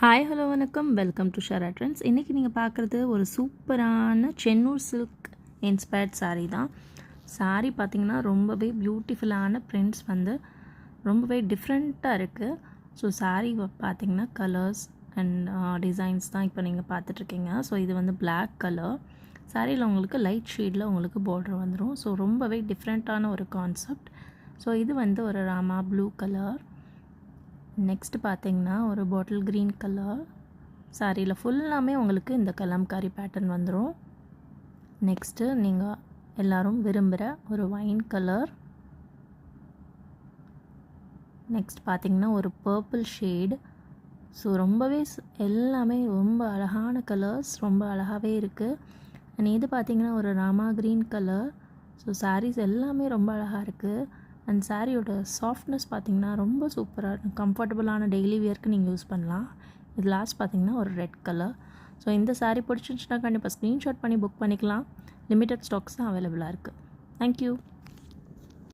Hi hello வணக்கம் welcome to ஷரா trends. இன்றைக்கி நீங்கள் பார்க்குறது ஒரு சூப்பரான சென்னூர் சில்க் இன்ஸ்பயர்ட் saree தான். saree பார்த்திங்கன்னா ரொம்பவே பியூட்டிஃபுல்லான பிரிண்ட்ஸ் வந்து ரொம்பவே டிஃப்ரெண்ட்டாக இருக்குது. ஸோ saree பார்த்திங்கன்னா கலர்ஸ் அண்ட் டிசைன்ஸ் தான் இப்போ நீங்கள் பார்த்துட்ருக்கீங்க. ஸோ இது வந்து பிளாக் கலர் சாரியில் உங்களுக்கு லைட் ஷேடில் உங்களுக்கு பார்டர் வந்துடும். ஸோ ரொம்பவே டிஃப்ரெண்ட்டான ஒரு கான்செப்ட். ஸோ இது வந்து ஒரு ராமா ப்ளூ கலர். நெக்ஸ்ட் பார்த்திங்கன்னா ஒரு பாட்டில் க்ரீன் கலர் சாரியில் ஃபுல்லாமே உங்களுக்கு இந்த கலம்காரி பேட்டர்ன் வந்துடும். நெக்ஸ்ட்டு நீங்கள் எல்லோரும் விரும்புகிற ஒரு வைன் கலர். நெக்ஸ்ட் பார்த்திங்கன்னா ஒரு பர்பிள் ஷேட். ஸோ ரொம்பவே எல்லாமே ரொம்ப அழகான கலர்ஸ், ரொம்ப அழகாகவே இருக்குது. அண்ட் இது பார்த்திங்கன்னா ஒரு Rama green colour. So saris எல்லாமே ரொம்ப அழகாக இருக்குது. அண்ட் சாரியோட சாஃப்ட்னஸ் பார்த்திங்கன்னா ரொம்ப சூப்பராக இருக்கும். கம்ஃபர்டபுளான டெய்லி வியர்க்கு நீங்கள் யூஸ் பண்ணலாம். இது லாஸ்ட் பார்த்திங்கன்னா ஒரு ரெட் கலர். ஸோ இந்த சாரீ பிடிச்சிருந்துச்சுன்னா கண்டிப்பாக ஸ்க்ரீன்ஷாட் பண்ணி புக் பண்ணிக்கலாம். லிமிட்டட் ஸ்டாக்ஸ் தான் அவைலபிளாக இருக்குது. தேங்க்யூ.